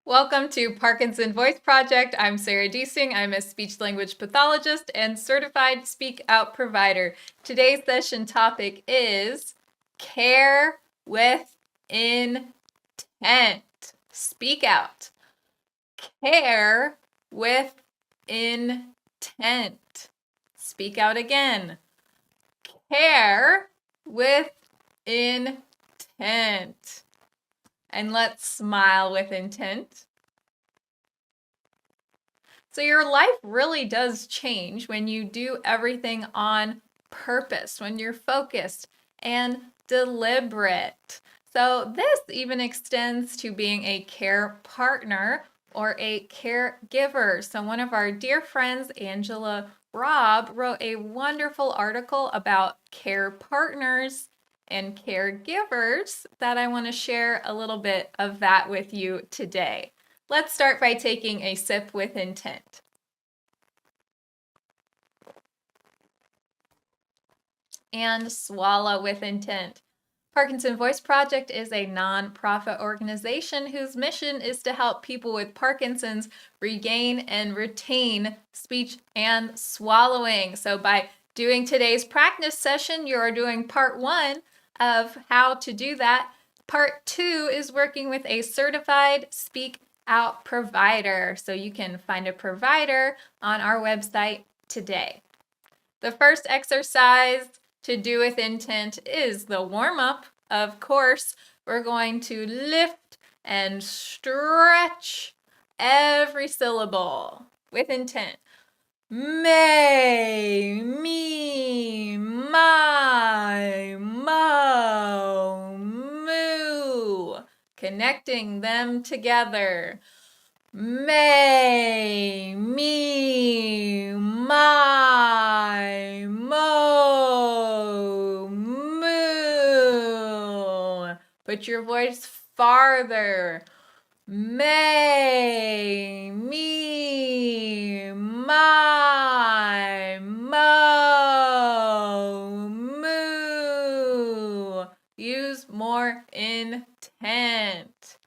Welcome to Parkinson Voice Project. I'm Sarah Deasing. I'm a speech-language pathologist and certified speak out provider. Today's session topic is care with intent. Speak out. Care with intent. Speak out again. Care with intent. And let's smile with intent. So your life really does change when you do everything on purpose, when you're focused and deliberate. So this even extends to being a care partner or a caregiver. So one of our dear friends, Angela Robb, wrote a wonderful article about care partners and caregivers that I want to share a little bit of that with you today. Let's start by taking a sip with intent. And swallow with intent. Parkinson Voice Project is a non-profit organization whose mission is to help people with Parkinson's regain and retain speech and swallowing. So by doing today's practice session, you're doing part 1 of how to do that. Part 2 is working with a certified speak out provider. So you can find a provider on our website today. The first exercise to do with intent is the warm-up. Of course, we're going to lift and stretch every syllable with intent. May, me, my, mo, moo. Connecting them together. May, me, my, mo, moo. Put your voice farther. May, me, my, mo, moo. Use more intent.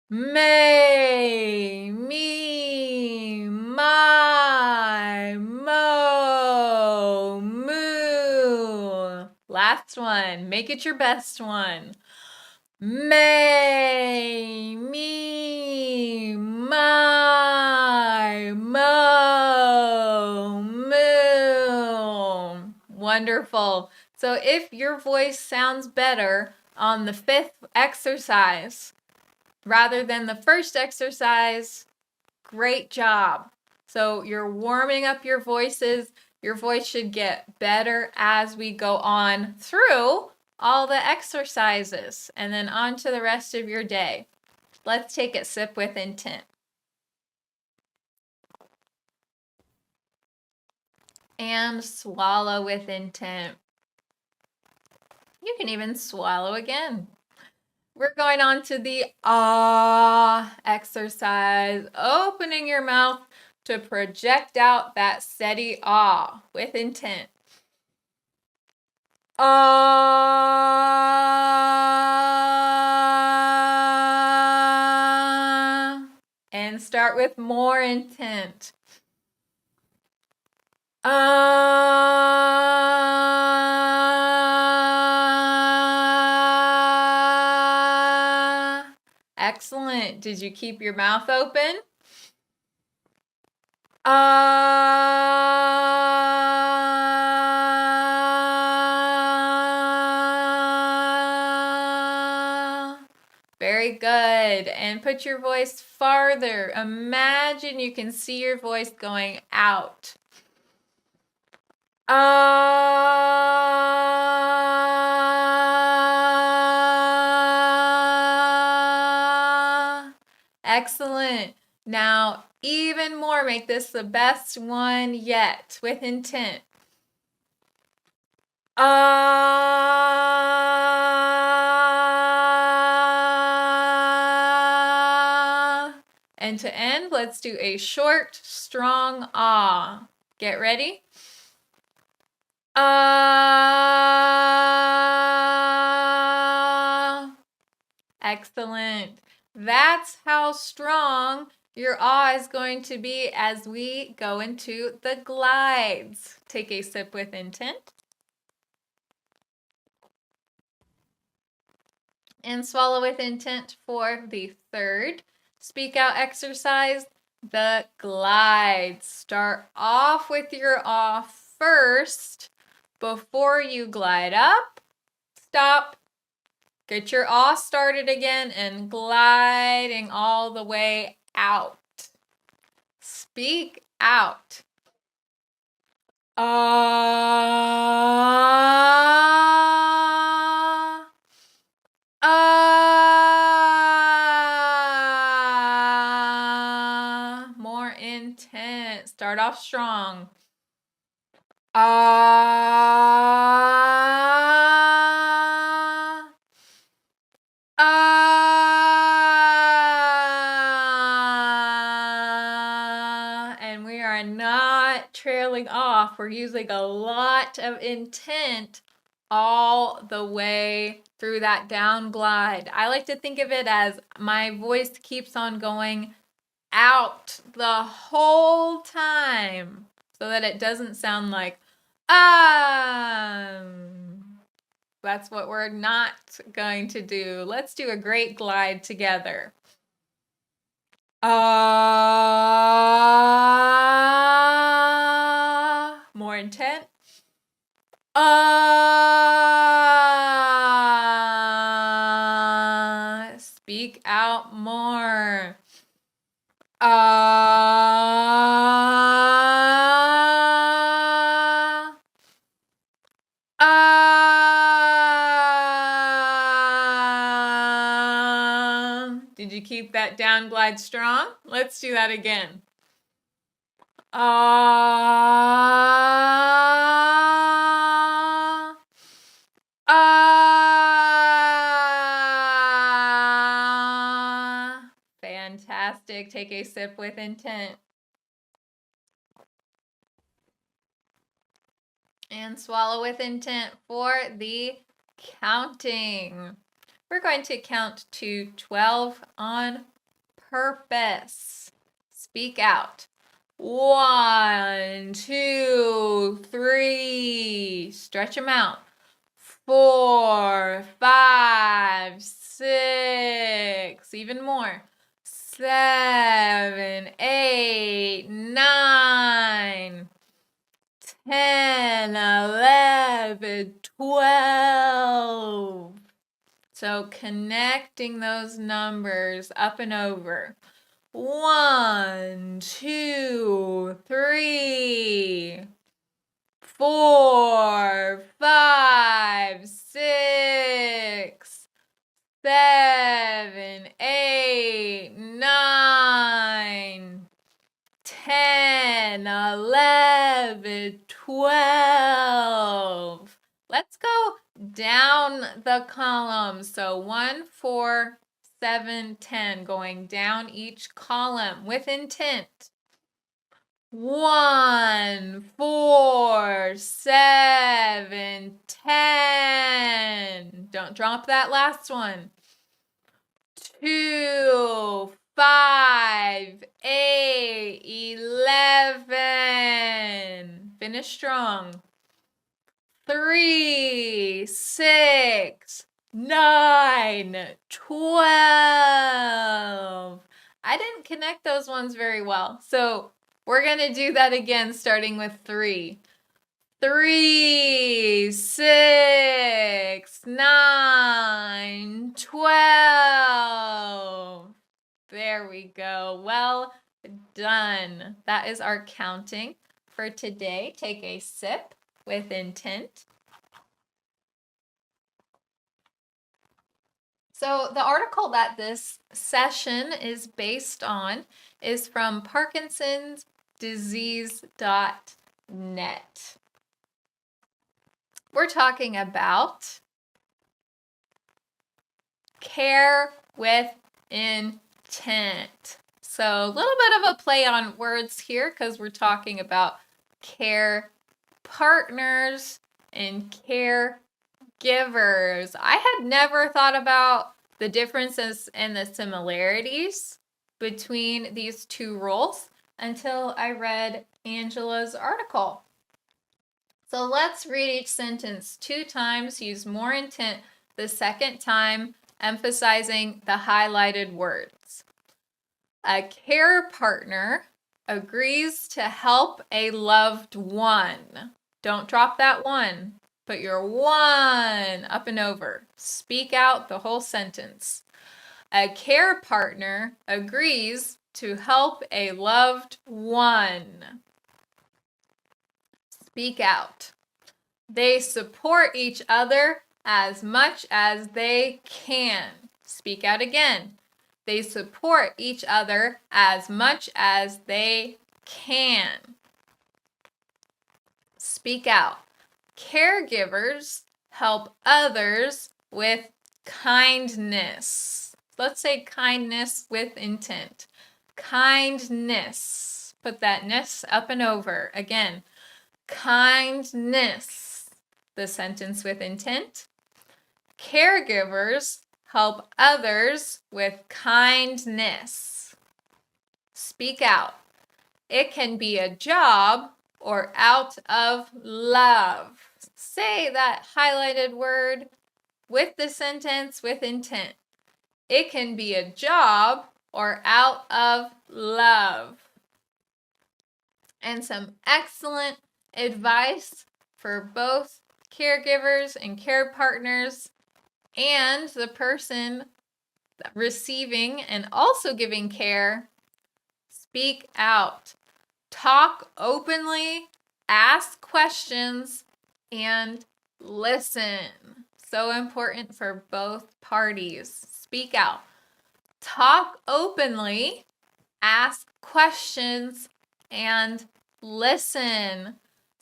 May, me, my, mo, moo. Last one. Make it your best one. May, me, my, mo, moo. Wonderful. So if your voice sounds better on the 5th exercise, rather than the first exercise, great job. So you're warming up your voices. Your voice should get better as we go on through all the exercises and then on to the rest of your day. Let's take a sip with intent. And swallow with intent. You can even swallow again. We're going on to the ah exercise, opening your mouth to project out that steady ah with intent. Ah. And start with more intent. Excellent. Did you keep your mouth open? Very good. And put your voice farther. Imagine you can see your voice going out. Excellent. Now, even more, make this the best one yet with intent. And to end, let's do a short, strong ah. Get ready? Excellent. That's how strong your ah is going to be as we go into the glides. Take a sip with intent. And swallow with intent for the third speak out exercise, the glides. Start off with your ah first before you glide up. Stop. Get your ah started again and gliding all the way out. Speak out. Ah. Ah. More intense. Start off strong. Ah. Ah. And we are not trailing off. We're using a lot of intent all the way through that down glide. I like to think of it as my voice keeps on going out the whole time so that it doesn't sound like that's what we're not going to do. Let's do a great glide together. Ah. More intent. Ah. Speak out more. Ah. Ah. Did you keep that down glide strong? Let's do that again. Ah. Ah. Fantastic. Take a sip with intent. And swallow with intent for the counting. We're going to count to 12 on purpose. Speak out. 1, 2, 3. Stretch them out. 4, 5, 6. Even more. 7, 8, 9. 10, 11, 12. So connecting those numbers up and over. 1, 2, 3, 4, 5, 6, 7, 8, 9. 10, 11, 12. Let's go down the column. So 1, 4, 7, 10. Going down each column with intent. 1, 4, 7, 10. Don't drop that last one. 2, 5, 8, 11. Finish strong. 3, 6, 9, 12. I didn't connect those ones very well. So we're going to do that again, starting with 3. 3, 6, 9, 12. There we go. Well done. That is our counting for today. Take a sip with intent. So the article that this session is based on is from parkinsonsdisease.net. We're talking about care with intent. So a little bit of a play on words here because we're talking about care partners and caregivers. I had never thought about the differences and the similarities between these two roles until I read Angela's article. So let's read each sentence 2 times, use more intent the second time, emphasizing the highlighted words. A care partner agrees to help a loved one. Don't drop that one. Put your one up and over. Speak out the whole sentence. A care partner agrees to help a loved one. Speak out. They support each other as much as they can. Speak out again. They support each other as much as they can. Speak out. Caregivers help others with kindness. Let's say kindness with intent. Kindness. Put that ness up and over. Again, kindness. The sentence with intent. Caregivers help others with kindness. Speak out. It can be a job or out of love. Say that highlighted word with the sentence with intent. It can be a job or out of love. And some excellent advice for both caregivers and care partners and the person receiving and also giving care. Speak out. Talk openly, ask questions, and listen. So important for both parties. Speak out. Talk openly, ask questions, and listen.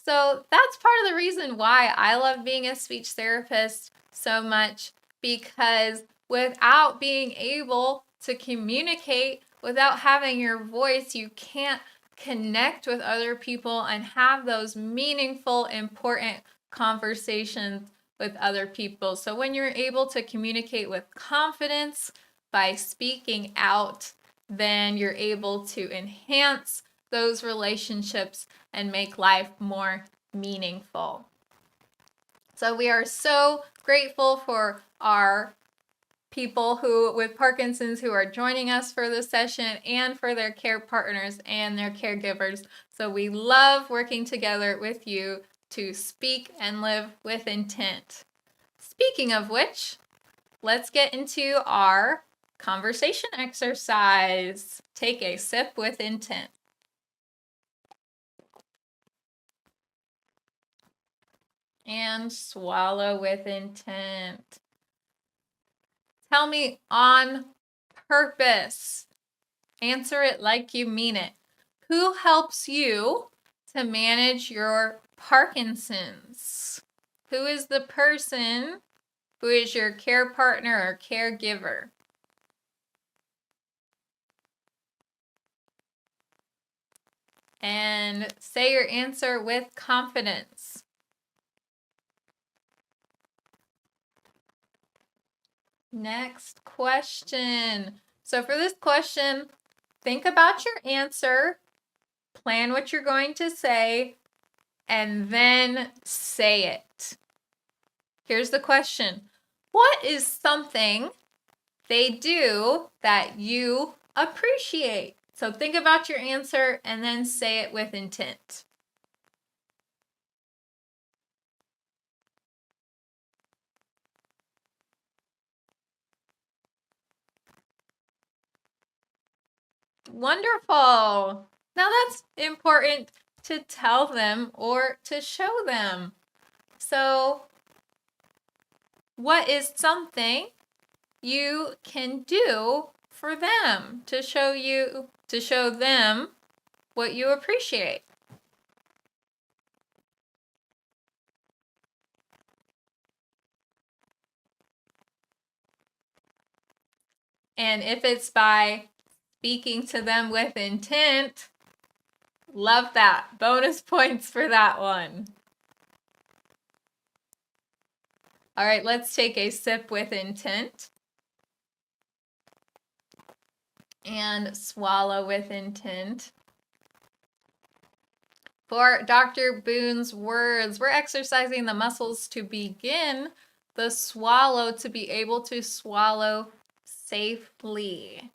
So that's part of the reason why I love being a speech therapist so much, because without being able to communicate, without having your voice, you can't connect with other people and have those meaningful, important conversations with other people. So when you're able to communicate with confidence by speaking out, then you're able to enhance those relationships and make life more meaningful. So we are so grateful for our people who with Parkinson's who are joining us for this session and for their care partners and their caregivers. So we love working together with you to speak and live with intent. Speaking of which, let's get into our conversation exercise. Take a sip with intent. And swallow with intent. Tell me on purpose. Answer it like you mean it. Who helps you to manage your Parkinson's? Who is the person who is your care partner or caregiver? And say your answer with confidence. Next question. So for this question, think about your answer, plan what you're going to say, and then say it. Here's the question. What is something they do that you appreciate? So think about your answer and then say it with intent. Wonderful. Now that's important to tell them or to show them. So what is something you can do for them to show them what you appreciate? And if it's by speaking to them with intent, love that. Bonus points for that one. All right, let's take a sip with intent. And swallow with intent. For Dr. Boone's words, we're exercising the muscles to begin the swallow to be able to swallow safely.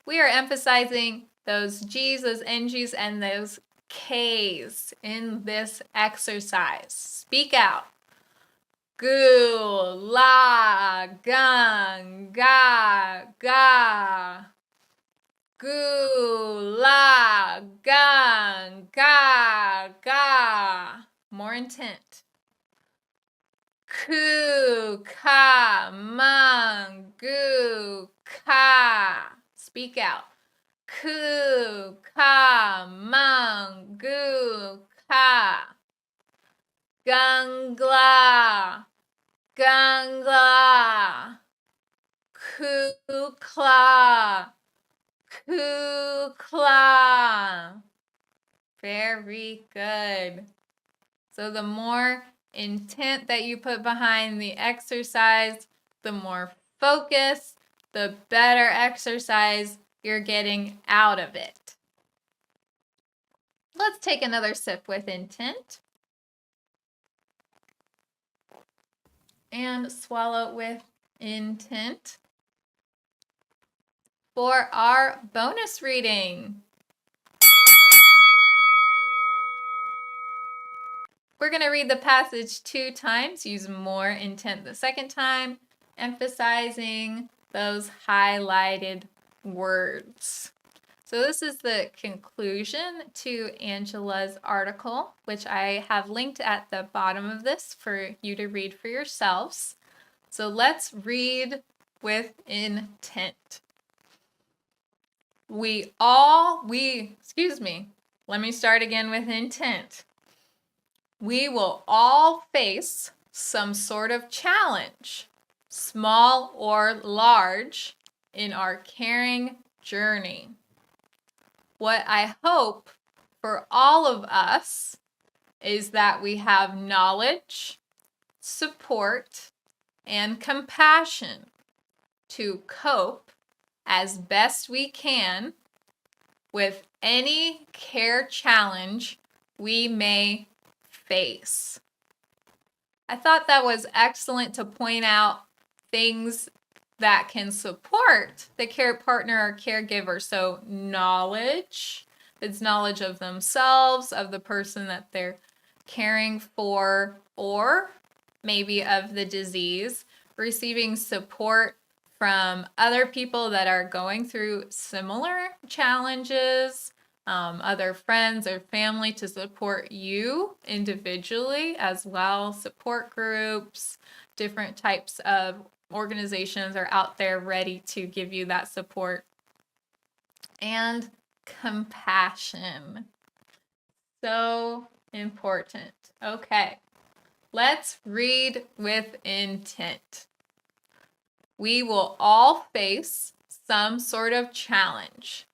We are emphasizing those G's, those NG's, and those K's in this exercise. Speak out. Gu, la, gun, ga, ga. Gu, la, gun, ga, ga. More intent. Ku, ka, mang, gu, ka. Speak out. Ku, ka, mang, gu, ka. Gangla, gangla. Kukla, kukla. Very good. So the more intent that you put behind the exercise, the more focus, the better exercise you're getting out of it. Let's take another sip with intent. And swallow with intent. For our bonus reading, we're going to read the passage 2 times, use more intent the second time, emphasizing those highlighted words. So this is the conclusion to Angela's article, which I have linked at the bottom of this for you to read for yourselves. So let's read with intent. Let me start again with intent. We will all face some sort of challenge, small or large, in our caring journey. What I hope for all of us is that we have knowledge, support, and compassion to cope as best we can with any care challenge we may face. I thought that was excellent to point out things that can support the care partner or caregiver. So knowledge, it's knowledge of themselves, of the person that they're caring for, or maybe of the disease, receiving support from other people that are going through similar challenges, other friends or family to support you individually as well, support groups, different types of organizations are out there ready to give you that support. And compassion. So important. Okay, let's read with intent. We will all face some sort of challenge,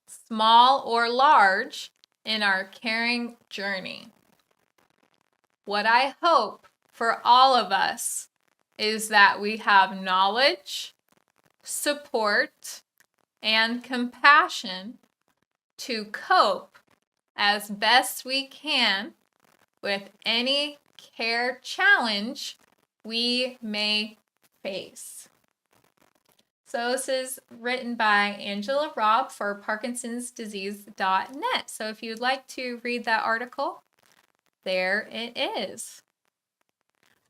small or large, in our caring journey. What I hope for all of us is that we have knowledge, support, and compassion to cope as best we can with any care challenge we may face. So this is written by Angela Robb for parkinsonsdisease.net. So if you'd like to read that article, there it is.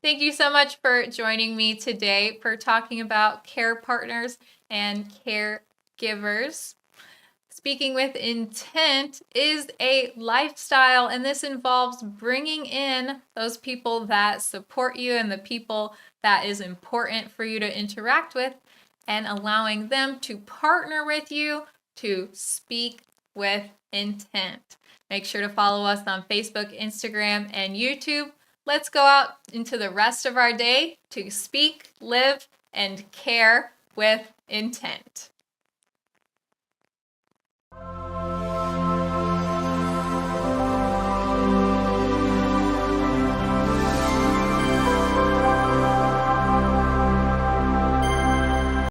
Thank you so much for joining me today for talking about care partners and caregivers. Speaking with intent is a lifestyle, and this involves bringing in those people that support you and the people that is important for you to interact with, and allowing them to partner with you to speak with intent. Make sure to follow us on Facebook, Instagram, and YouTube. Let's go out into the rest of our day to speak, live, and care with intent.